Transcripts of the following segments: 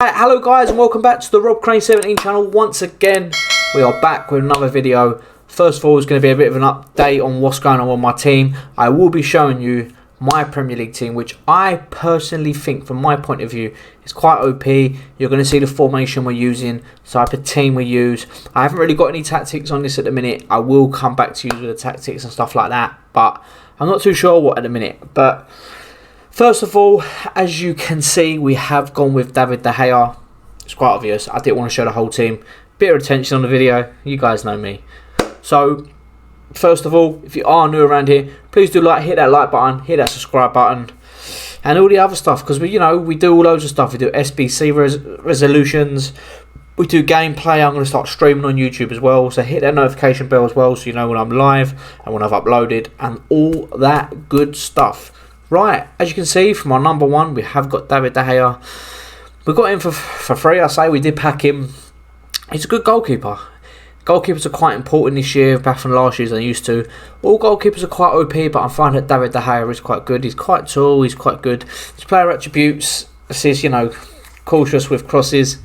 Right, hello guys and welcome back to the Rob Crane 17 channel. Once again we are back with another video. First of all, it's going to be a bit of an update on what's going on with my team. I will be showing you my Premier League team, which I personally think from my point of view is quite OP. You're going to see the formation we're using, type of team we use. I haven't really got any tactics on this at the minute. I will come back to you with the tactics and stuff like that, but I'm not too sure what at the minute. But first of all, as you can see, we have gone with David De Gea. It's quite obvious. I didn't want to show the whole team. Bit of attention on the video. You guys know me. So, first of all, if you are new around here, please do hit that like button, hit that subscribe button, and all the other stuff. Because we do all loads of stuff. We do SBC resolutions. We do gameplay. I'm going to start streaming on YouTube as well. So hit that notification bell as well, so you know when I'm live and when I've uploaded and all that good stuff. Right, as you can see from our number one, we have got David De Gea. We got him for free. I say we did pack him. He's a good goalkeeper. Goalkeepers are quite important this year, back from last year as I used to. All goalkeepers are quite OP, but I find that David De Gea is quite good. He's quite tall, he's quite good. His player attributes, says, cautious with crosses.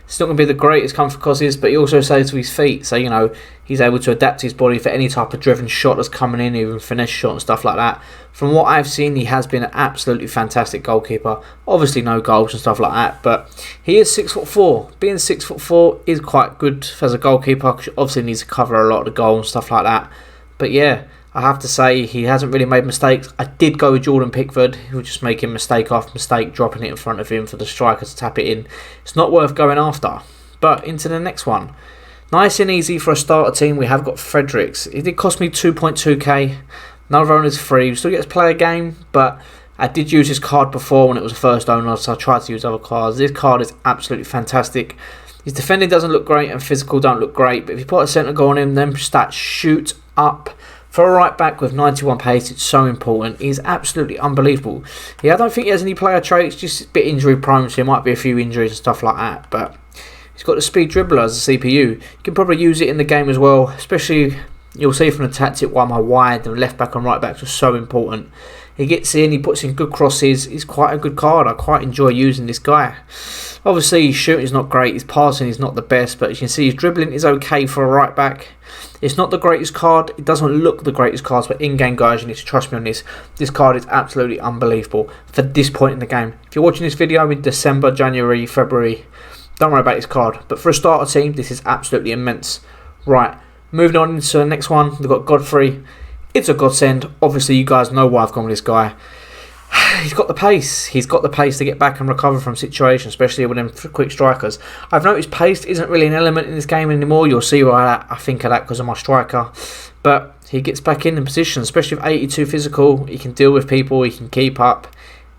It's not going to be the greatest comfort crosses, but he also saves to his feet. So, he's able to adapt his body for any type of driven shot that's coming in, even finesse shot and stuff like that. From what I've seen, he has been an absolutely fantastic goalkeeper. Obviously, no goals and stuff like that, but he is 6'4". Being 6'4" is quite good as a goalkeeper, because obviously needs to cover a lot of the goals and stuff like that. But yeah, I have to say he hasn't really made mistakes. I did go with Jordan Pickford, who was just making mistake after mistake, dropping it in front of him for the striker to tap it in. It's not worth going after. But into the next one. Nice and easy for a starter team. We have got Fredericks. It did cost me 2.2k. Another owner's free. We still get to play a game, but I did use this card before when it was the first owner, so I tried to use other cards. This card is absolutely fantastic. His defending doesn't look great and physical don't look great, but if you put a centre goal on him, then stats shoot up. For a right back with 91 pace, it's so important. He's absolutely unbelievable. Yeah, I don't think he has any player traits, just a bit injury prone, so there might be a few injuries and stuff like that. But he's got the speed dribbler as a CPU. You can probably use it in the game as well, especially you'll see from the tactic why my wide and left back and right backs are so important. He gets in, he puts in good crosses. He's quite a good card. I quite enjoy using this guy. Obviously, his shooting is not great. His passing is not the best, but you can see his dribbling is okay for a right back. It's not the greatest card. It doesn't look the greatest cards, but in-game, guys, you need to trust me on this. This card is absolutely unbelievable for this point in the game. If you're watching this video in December, January, February, don't worry about this card. But for a starter team, this is absolutely immense. Right, moving on into the next one. We've got Godfrey. It's a godsend. Obviously, you guys know why I've gone with this guy. He's got the pace. He's got the pace to get back and recover from situations, especially with them quick strikers. I've noticed pace isn't really an element in this game anymore. You'll see why I think of that because of my striker. But he gets back in position, especially with 82 physical. He can deal with people. He can keep up.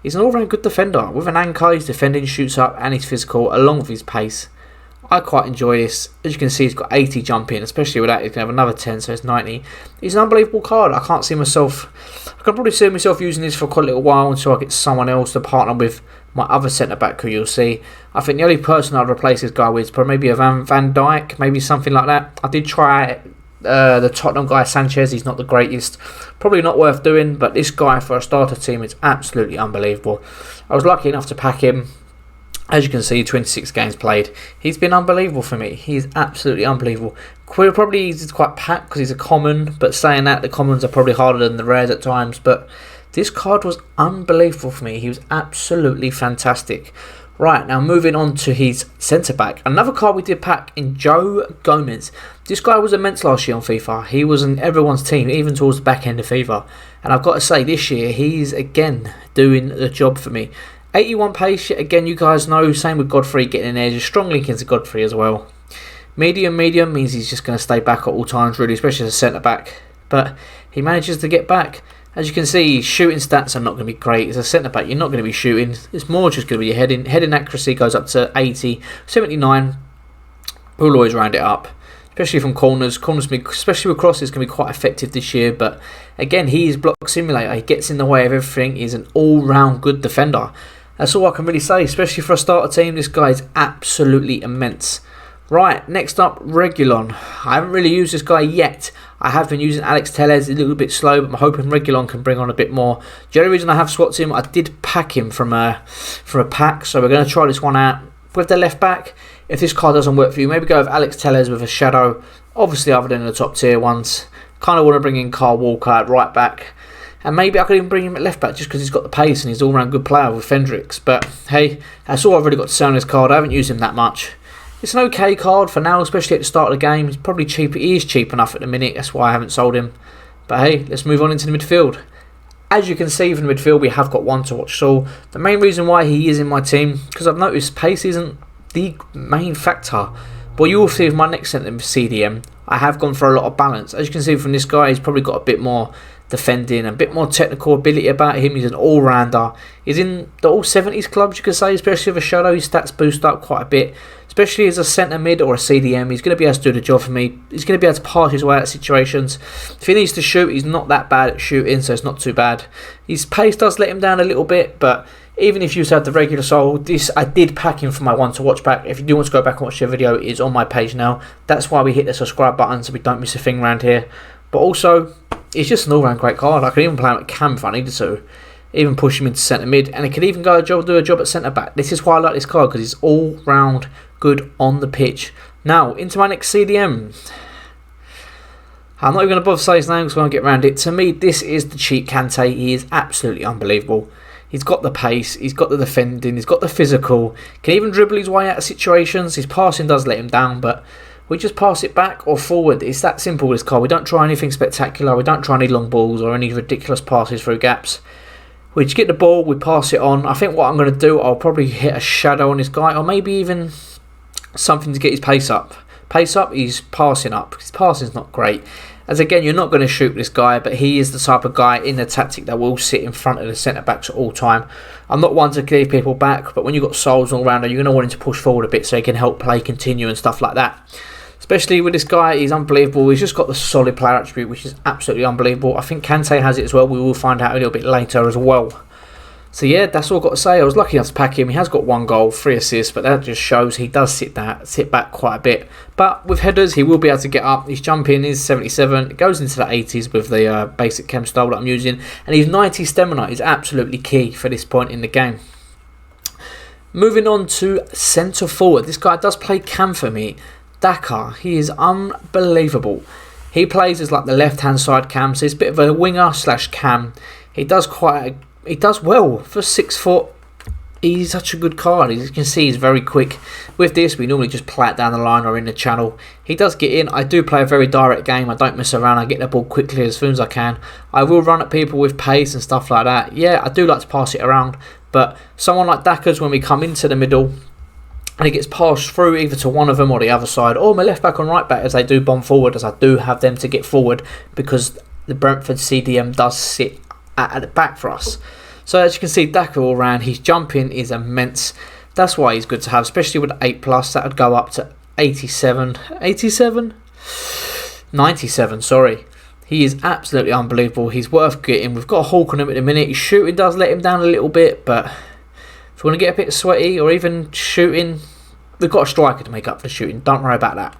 He's an all-round good defender. With an anchor, his defending shoots up and he's physical along with his pace. I quite enjoy this. As you can see, he's got 80 jump in, especially with that. He's going to have another 10, so it's 90. He's an unbelievable card. I can probably see myself using this for quite a little while until I get someone else to partner with my other centre-back who you'll see. I think the only person I'd replace this guy with is probably maybe a Van Dijk, maybe something like that. I did try the Tottenham guy, Sanchez. He's not the greatest. Probably not worth doing, but this guy for a starter team is absolutely unbelievable. I was lucky enough to pack him. As you can see, 26 games played. He's been unbelievable for me. He's absolutely unbelievable. He's quite packed because he's a common, but saying that, the commons are probably harder than the rares at times. But this card was unbelievable for me. He was absolutely fantastic. Right, now moving on to his centre-back. Another card we did pack in Joe Gomez. This guy was immense last year on FIFA. He was in everyone's team, even towards the back end of FIFA. And I've got to say, this year, he's again doing the job for me. 81 pace, again, you guys know, same with Godfrey getting in there. Just strong link into Godfrey as well. Medium means he's just going to stay back at all times, really, especially as a centre-back. But he manages to get back. As you can see, his shooting stats are not going to be great. As a centre-back, you're not going to be shooting. It's more just going to be your heading. Heading accuracy goes up to 80, 79. We'll always round it up. Especially from corners. Corners, especially with crosses, can be quite effective this year. But again, he is block simulator. He gets in the way of everything. He's an all-round good defender. That's all I can really say, especially for a starter team. This guy is absolutely immense. Right, next up, Reguilon. I haven't really used this guy yet. I have been using Alex Tellez a little bit slow, but I'm hoping Reguilon can bring on a bit more. The only reason I have swapped him, I did pack him from a pack, so we're going to try this one out. with the left back, if this card doesn't work for you, maybe go with Alex Telles with a shadow. Obviously, other than the top tier ones. Kind of want to bring in Carl Walker at right back. And maybe I could even bring him at left back just because he's got the pace and he's all round good player with Fendrix. But hey, that's all I've really got to say on this card. I haven't used him that much. It's an okay card for now, especially at the start of the game. He's probably cheap. He is cheap enough at the minute. That's why I haven't sold him. But hey, let's move on into the midfield. As you can see from the midfield, we have got one to watch. So the main reason why he is in my team, because I've noticed pace isn't the main factor. But you will see with my next centre CDM, I have gone for a lot of balance. As you can see from this guy, he's probably got a bit more defending, a bit more technical ability about him. He's an all-rounder. He's in the all-70s clubs, you could say, especially with a shadow. His stats boost up quite a bit, especially as a centre mid or a CDM. He's going to be able to do the job for me. He's going to be able to pass his way out of situations. If he needs to shoot, he's not that bad at shooting, so it's not too bad. His pace does let him down a little bit, but even if you had the regular soul, this I did pack him for my one to watch back. If you do want to go back and watch the video, it is on my page now. That's why we hit the subscribe button so we don't miss a thing around here. But also, it's just an all-round great card. I could even play him at cam if I needed to. Even push him into centre mid, and he could even do a job at centre back. This is why I like this card, because he's all-round good on the pitch. Now, into my next CDM. I'm not even going to bother saying his name because we won't get around it. To me, this is the cheap Kante. He is absolutely unbelievable. He's got the pace, he's got the defending, he's got the physical. Can even dribble his way out of situations. His passing does let him down, but we just pass it back or forward. It's that simple with this card. We don't try anything spectacular. We don't try any long balls or any ridiculous passes through gaps. We just get the ball, we pass it on. I think what I'm going to do, I'll probably hit a shadow on this guy, or maybe even something to get his pace up. Pace up, he's passing up. His passing's not great. As again, you're not going to shoot this guy, but he is the type of guy in the tactic that will sit in front of the centre-backs at all time. I'm not one to clear people back, but when you've got souls all around, you're going to want him to push forward a bit so he can help play continue and stuff like that. Especially with this guy, he's unbelievable. He's just got the solid player attribute, which is absolutely unbelievable. I think Kante has it as well. We will find out a little bit later as well. So yeah, that's all I've got to say. I was lucky enough to pack him. He has got 1 goal, 3 assists, but that just shows he does sit back quite a bit. But with headers, he will be able to get up. His jumping is 77. It goes into the 80s with the basic chem style that I'm using. And his 90 stamina is absolutely key for this point in the game. Moving on to centre forward. This guy does play cam for me. Dakar, he is unbelievable. He plays as like the left-hand side cam, so he's a bit of a winger slash cam. He does well for 6 foot. He's such a good card. As you can see, he's very quick. With this, we normally just play it down the line or in the channel. He does get in. I do play a very direct game. I don't mess around. I get the ball quickly as soon as I can. I will run at people with pace and stuff like that. Yeah, I do like to pass it around. But someone like Dakars, when we come into the middle and it gets passed through either to one of them or the other side, or my left back and right back as they do bomb forward, as I do have them to get forward because the Brentford CDM does sit at the back for us. So as you can see, Dakar all round, his jumping is immense. That's why he's good to have, especially with 8+. That would go up to 87, 97, sorry. He is absolutely unbelievable. He's worth getting. We've got a Hawk on him at the minute. His shooting does let him down a little bit, but if we want to get a bit sweaty or even shooting, we've got a striker to make up for the shooting. Don't worry about that.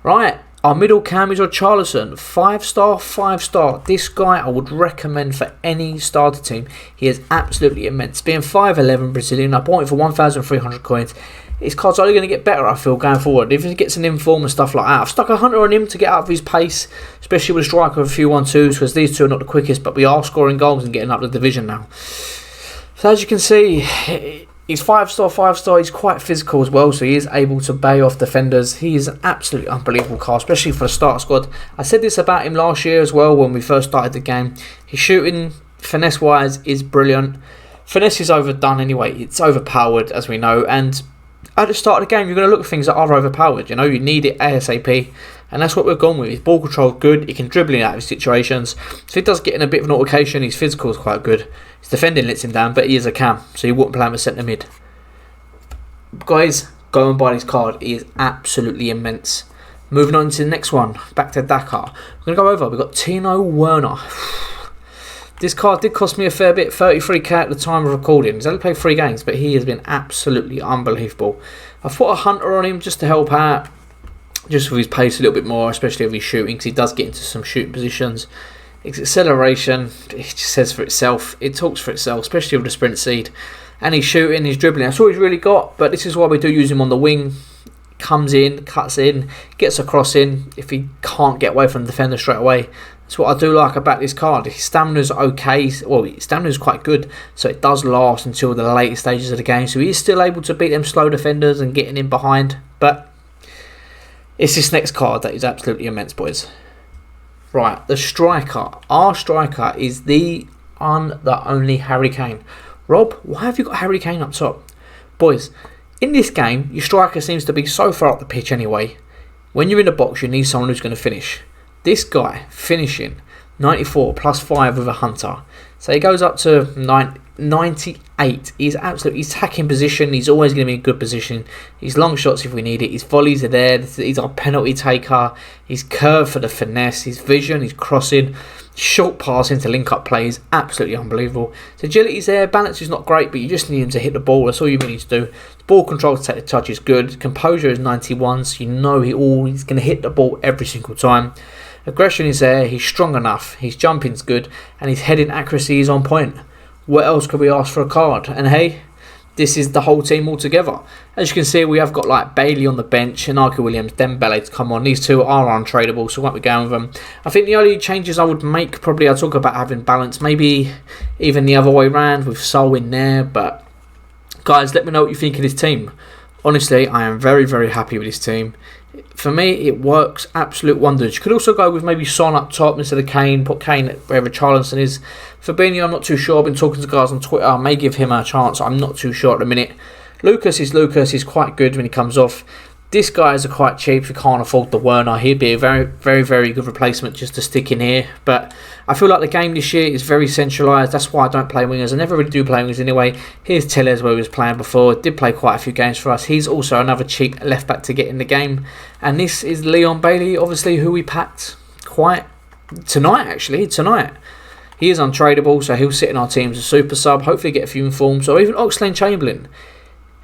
Right. Our middle cam is RICHARLISON, 5-star, 5-star. This guy I would recommend for any starter team. He is absolutely immense. Being 5'11 Brazilian, I bought it for 1,300 coins. His card's only going to get better, I feel, going forward. If he gets an inform and stuff like that. I've stuck a hunter on him to get out of his pace, especially with a striker with a few 1-2s, because these two are not the quickest, but we are scoring goals and getting up the division now. So as you can see, he's 5-star, 5-star. He's quite physical as well, so he is able to bay off defenders. He is an absolutely unbelievable card, especially for the starter squad. I said this about him last year as well when we first started the game. His shooting, finesse-wise, is brilliant. Finesse is overdone anyway. It's overpowered, as we know. And at the start of the game, you're going to look at things that are overpowered. You know, you need it ASAP. And that's what we've gone with. His ball control is good. He can dribble in out of his situations. So he does get in a bit of an altercation. His physical is quite good. His defending lets him down, but he is a cam. So you wouldn't play him as centre mid. Guys, go and buy this card. He is absolutely immense. Moving on to the next one. Back to Dakar. We're going to go over. We've got Timo Werner. This card did cost me a fair bit. 33k at the time of recording. He's only played 3 games, but he has been absolutely unbelievable. I've put a hunter on him just to help out. Just with his pace a little bit more, especially with his shooting, because he does get into some shooting positions. His acceleration, it just says for itself. It talks for itself, especially with the sprint seed. and he's shooting, he's dribbling. That's all he's really got, but this is why we do use him on the wing. Comes in, cuts in, gets a cross in if he can't get away from the defender straight away. That's what I do like about this card. His stamina's okay, well, his stamina's quite good, so it does last until the later stages of the game, so he is still able to beat them slow defenders and getting in behind, but it's this next card that is absolutely immense, boys. Right, the striker. Our striker is the only Harry Kane. Rob, why have you got Harry Kane up top? Boys, in this game, your striker seems to be so far up the pitch anyway. When you're in the box, you need someone who's going to finish. This guy, finishing, 94 plus 5 with a hunter. So he goes up to 98. He's attacking position. He's always going to be in good position. His long shots if we need it. His volleys are there. He's our penalty taker. His curve for the finesse. His vision. His crossing. Short passing to link up play is absolutely unbelievable. His agility's there. Balance is not great, but you just need him to hit the ball. That's all you really need to do. His ball control to take the touch is good. Composure is 91, so you know he's going to hit the ball every single time. Aggression is there. He's strong enough. His jumping's good, and his heading accuracy is on point. What else could we ask for a card? And hey, this is the whole team all together. As you can see, we have got like Bailey on the bench, and Archie Williams, Dembele to come on. These two are untradeable, so we won't be going with them. I think the only changes I would make, probably I'll talk about having balance. Maybe even the other way round with Sol in there. But guys, let me know what you think of this team. Honestly, I am very, very happy with this team. For me, it works absolute wonders. You could also go with maybe Son up top instead of Kane. Put Kane wherever RICHARLISON is. Fabinho, I'm not too sure. I've been talking to guys on Twitter. I may give him a chance. I'm not too sure at the minute. Lucas. He's quite good when he comes off. This guy is quite cheap if you can't afford the Werner. He'd be a very, very, very good replacement just to stick in here. But I feel like the game this year is very centralised. That's why I don't play wingers. I never really do play wingers anyway. Here's Tellez where he was playing before. Did play quite a few games for us. He's also another cheap left back to get in the game. And this is Leon Bailey, obviously, who we packed quite tonight, actually. Tonight. He is untradeable, so he'll sit in our team as a super sub. Hopefully get a few informs. Or even OXLADE-CHAMBERLAIN.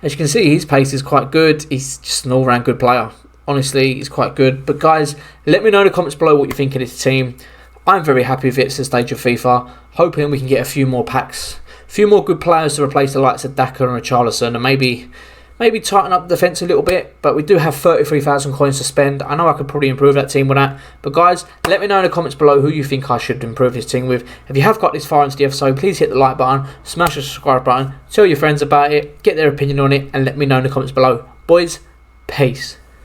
As you can see, his pace is quite good. He's just an all-round good player. Honestly, he's quite good. But guys, let me know in the comments below what you think of this team. I'm very happy with it at the stage of FIFA. Hoping we can get a few more packs. A few more good players to replace the likes of Daka and RICHARLISON. And maybe tighten up the defence a little bit. But we do have 33,000 coins to spend. I know I could probably improve that team with that. But guys, let me know in the comments below who you think I should improve this team with. If you have got this far into the episode, please hit the like button, smash the subscribe button, tell your friends about it, get their opinion on it, and let me know in the comments below. Boys, peace.